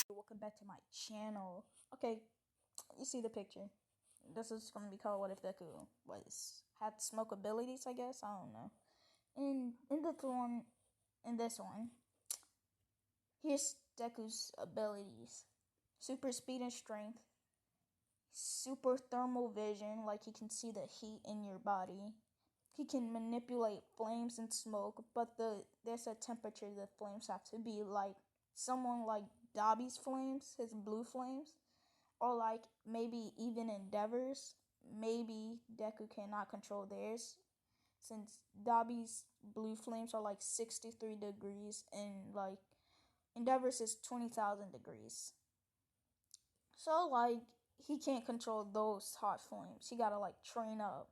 Welcome back to my channel. Okay, you see the picture. This is gonna be called What If Deku had smoke abilities, I guess. I don't know. In this one, here's Deku's abilities: super speed and strength, super thermal vision, like he can see the heat in your body. He can manipulate flames and smoke, but there's a temperature the flames have to be like someone like Dobby's flames, his blue flames, or like maybe even Endeavor's. Maybe Deku cannot control theirs, since Dobby's blue flames are like 63 degrees and like Endeavor's is 20,000 degrees. So like he can't control those hot flames. He gotta like train up.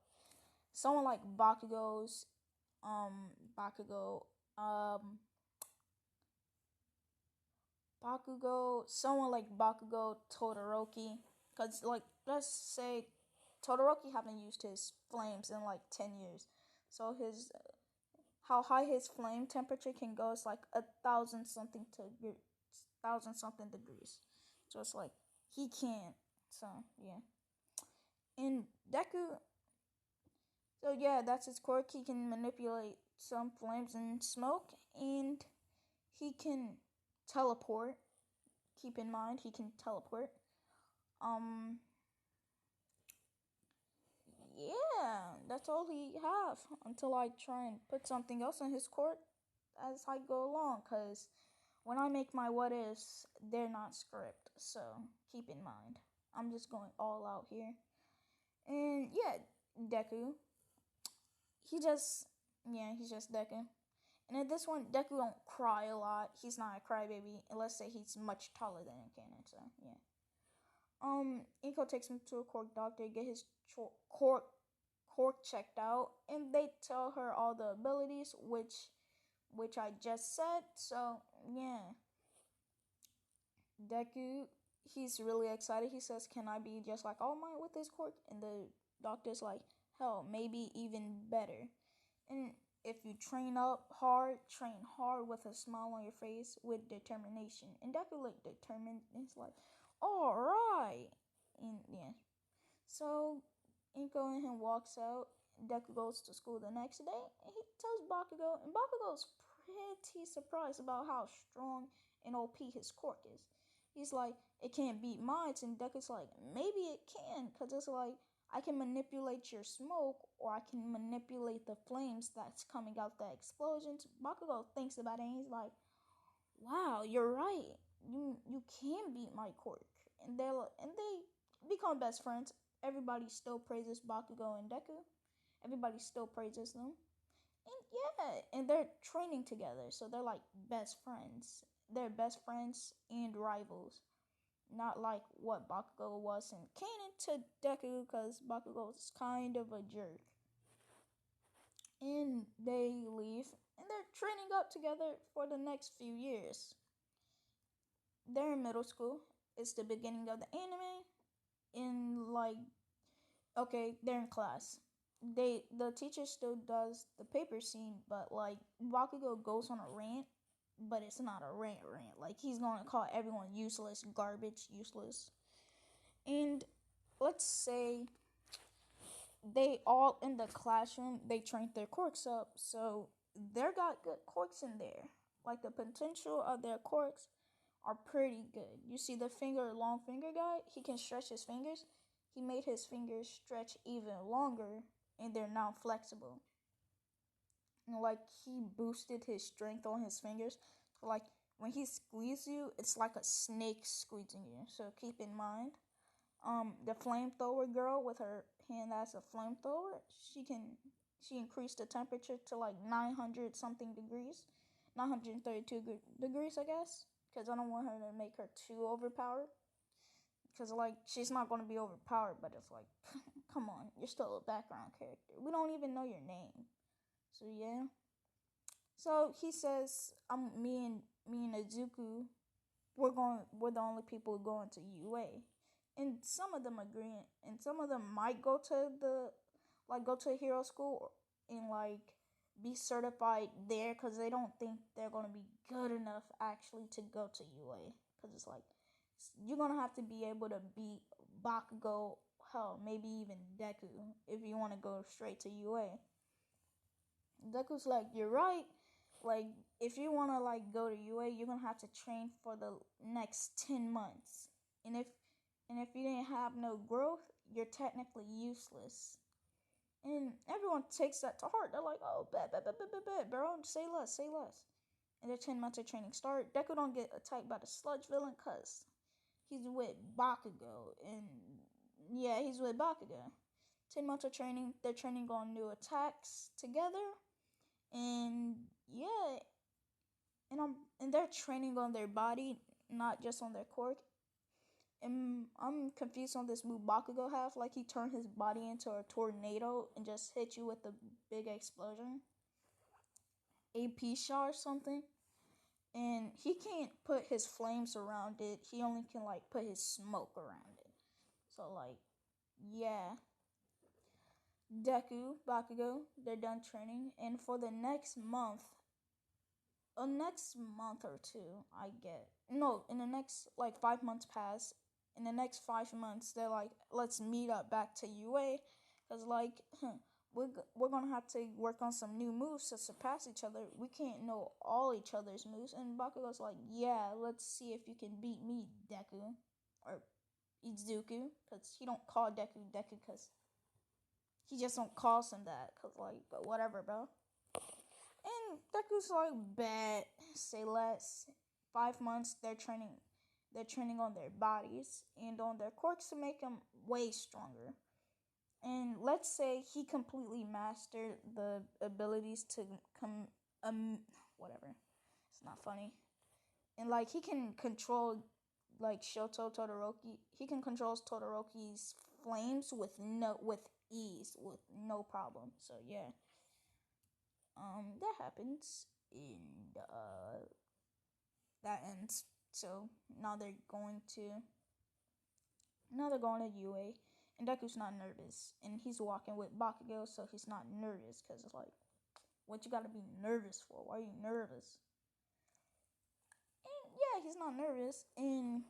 Someone like Bakugo, someone like Bakugo, Todoroki, cause like let's say Todoroki haven't used his flames in like 10 years, so his how high his flame temperature can go is like 1,000 something degrees. So it's like he can't. So yeah, and Deku. So yeah, that's his quirk. He can manipulate some flames and smoke, and he can teleport. Keep in mind, he can teleport. Um, yeah, that's all he have until I try and put something else in his court as I go along. Cause when I make my what ifs, they're not script. So keep in mind, I'm just going all out here. And yeah, Deku. He's just Deku. And in this one, Deku don't cry a lot. He's not a crybaby. And let's say he's much taller than in canon. So yeah. Inko takes him to a cork doctor, get his cork checked out, and they tell her all the abilities, which I just said. So yeah, Deku, he's really excited. He says, "Can I be just like All Might with this cork?" And the doctor's like, "Hell, maybe even better." And if you train hard with a smile on your face with determination. And Deku like determined. It's like, all right. And yeah. So Inko and him walks out. Deku goes to school the next day, and he tells Bakugo, and Bakugo's pretty surprised about how strong and OP his quirk is. He's like, it can't beat mine, and Deku's like, maybe it can, cause it's like I can manipulate your smoke, or I can manipulate the flames that's coming out the explosions. Bakugo thinks about it, and he's like, wow, you're right. You can beat my quirk, and they become best friends. Everybody still praises Bakugo and Deku. Everybody still praises them. And yeah, and they're training together, so they're like best friends. They're best friends and rivals. Not like what Bakugo was in canon to Deku, because Bakugo is kind of a jerk. And they leave, and they're training up together for the next few years. They're in middle school. It's the beginning of the anime, and like, okay, they're in class. The teacher still does the paper scene, but like Bakugo goes on a rant, but it's not a rant. Like he's gonna call everyone useless, garbage, useless. And let's say they all in the classroom, they trained their quirks up, so they got good quirks in there. Like the potential of their quirks are pretty good. You see the long finger guy, he can stretch his fingers. He made his fingers stretch even longer, and they're now flexible. And like he boosted his strength on his fingers. So like when he squeezes you, it's like a snake squeezing you. So keep in mind. The flamethrower girl with her hand as a flamethrower, she increased the temperature to like 900 something degrees, 932 degrees, I guess, because I don't want her to make her too overpowered. Because like she's not going to be overpowered, but it's like, come on, you're still a background character. We don't even know your name, so yeah. So he says, me and Izuku, we're the only people going to UA. And some of them agree, and some of them might go to hero school, and like be certified there because they don't think they're going to be good enough actually to go to UA. Because it's like, you're going to have to be able to beat Bakugo, hell, maybe even Deku, if you want to go straight to UA. Deku's like, you're right. Like, if you want to, like, go to UA, you're going to have to train for the next 10 months. And if you didn't have no growth, you're technically useless. And everyone takes that to heart. They're like, oh, bet, bro, say less. And the 10 months of training start. Deku don't get attacked by the sludge villain because he's with Bakugo. And yeah, he's with Bakugo. 10 months of training. They're training on new attacks together. And yeah, and they're training on their body, not just on their quirk. And I'm confused on this move Bakugo have. Like, he turned his body into a tornado and just hit you with a big explosion. AP shot or something. And he can't put his flames around it. He only can, like, put his smoke around it. So, like, yeah. Deku, Bakugo, they're done training. And for the next month or two, in the next, like, 5 months pass. In the next 5 months, they're like, let's meet up back to UA. Because, like, we're going to have to work on some new moves to surpass each other. We can't know all each other's moves. And Bakugo's like, yeah, let's see if you can beat me, Deku. Or Izuku. Because he don't call Deku because he just don't call him that. Because, like, but whatever, bro. And Deku's like, bet, say less. 5 months, they're training on their bodies and on their quirks to make them way stronger. And let's say he completely mastered the abilities to whatever. It's not funny. And, like, he can control, like, Shoto Todoroki. He can control Todoroki's flames with ease, with no problem. So yeah. That happens, and that ends. So now they're going to UA, and Deku's not nervous, and he's walking with Bakugo, so he's not nervous, because it's like, what you gotta be nervous for? Why are you nervous? And yeah, he's not nervous, and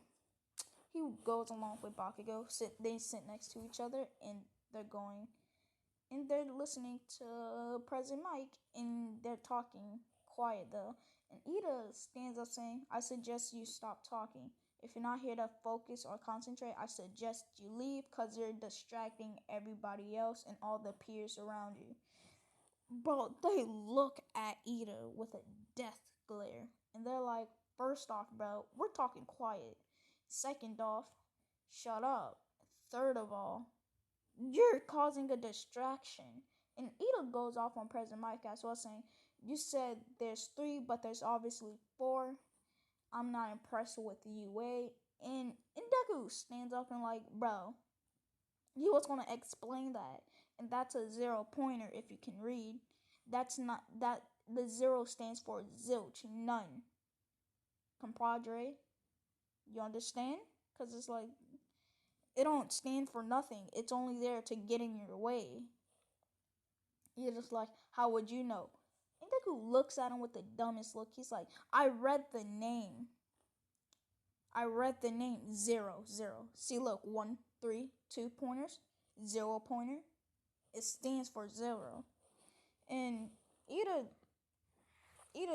he goes along with Bakugo. They sit next to each other, and they're listening to President Mike, and they're talking quiet though. And Ida stands up saying, I suggest you stop talking. If you're not here to focus or concentrate, I suggest you leave because you're distracting everybody else and all the peers around you. Bro, they look at Ida with a death glare. And they're like, first off, bro, we're talking quiet. Second off, shut up. Third of all, you're causing a distraction. And Ida goes off on President Mike as well, saying, you said there's 3, but there's obviously 4. I'm not impressed with UA. And Deku stands up and like, bro, he was going to explain that. And that's a 0 pointer if you can read. That's not, that, the 0 stands for zilch, none. Compadre, you understand? Because it's like, it don't stand for nothing. It's only there to get in your way. You're just like, how would you know? And Deku looks at him with the dumbest look. He's like, I read the name. 0. See, look, 1, 3, 2 pointers, 0 pointer. It stands for 0. And Ida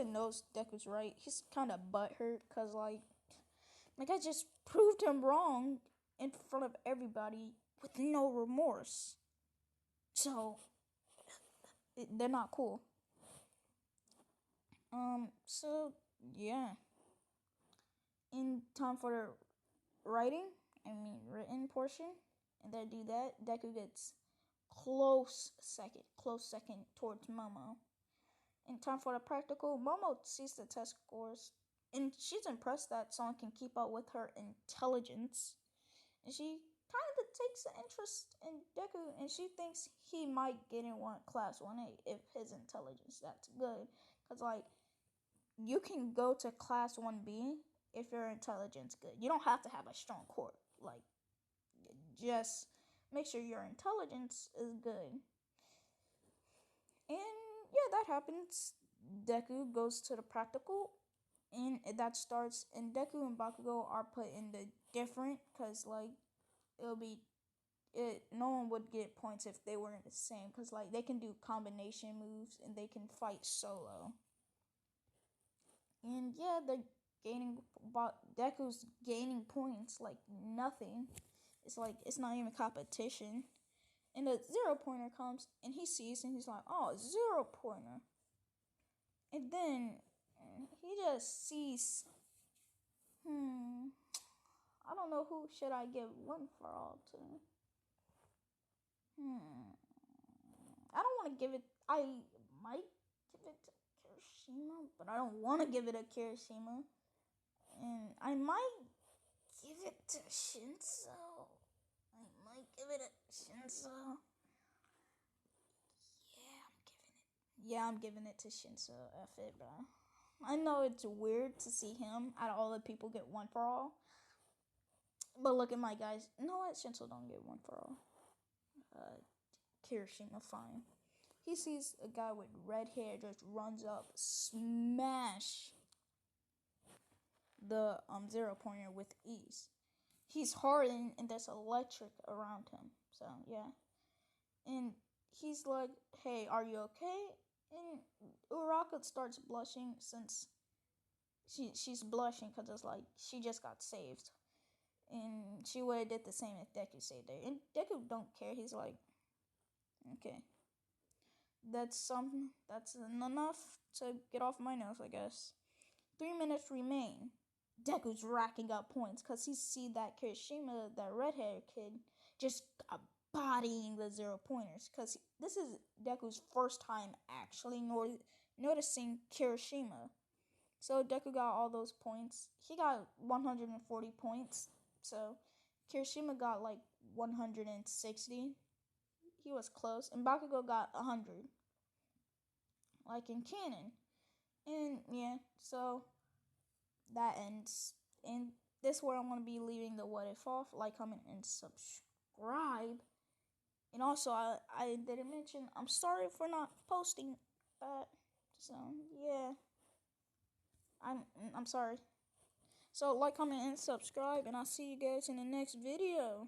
knows Deku's right. He's kind of butthurt because, like I just proved him wrong in front of everybody with no remorse. So, they're not cool. So, yeah. In time for the written portion, and they do that, Deku gets close second towards Momo. In time for the practical, Momo sees the test scores, and she's impressed that someone can keep up with her intelligence. And she kind of takes an interest in Deku, and she thinks he might get in class 1A if his intelligence that's good. Because, like, you can go to class 1B if your intelligence good. You don't have to have a strong core. Like, just make sure your intelligence is good. And yeah, that happens. Deku goes to the practical, and that starts. And Deku and Bakugo are put in the different, cause like it'll be it. No one would get points if they weren't the same, cause like they can do combination moves and they can fight solo. And yeah, they're gaining. Deku's gaining points like nothing. It's like it's not even competition. And the 0 pointer comes and he sees and he's like, oh, 0 pointer. And then he just sees, I don't know who should I give one for all to. I don't want to give it, I might give it to Kirishima, but I don't want to give it to Kirishima. And I might give it to Shinso. Yeah, I'm giving it to Shinso. F it, bro. I know it's weird to see him out of all the people get one for all. But look at my guys. You know what? Shinso don't get one for all. Kirishima, fine. He sees a guy with red hair just runs up, smash the 0 pointer with ease. He's hardened and there's electric around him. So yeah. And he's like, hey, are you okay? And Uraka starts blushing since she's blushing because it's like she just got saved. And she would have did the same if Deku saved her. And Deku don't care. He's like, okay. That's enough to get off my nose, I guess. 3 minutes remain. Deku's racking up points because he see that Kirishima, that red-haired kid, just bodying the 0 pointers. Because this is Deku's first time actually noticing Kirishima. So Deku got all those points. He got 140 points. So Kirishima got like 160. He was close. And Bakugo got 100. Like in canon. And yeah, so that ends. And this is where I'm going to be leaving the what if off. Like, comment, and subscribe. And also, I didn't mention, I'm sorry for not posting that. So, yeah. I'm sorry. So, like, comment, and subscribe. And I'll see you guys in the next video.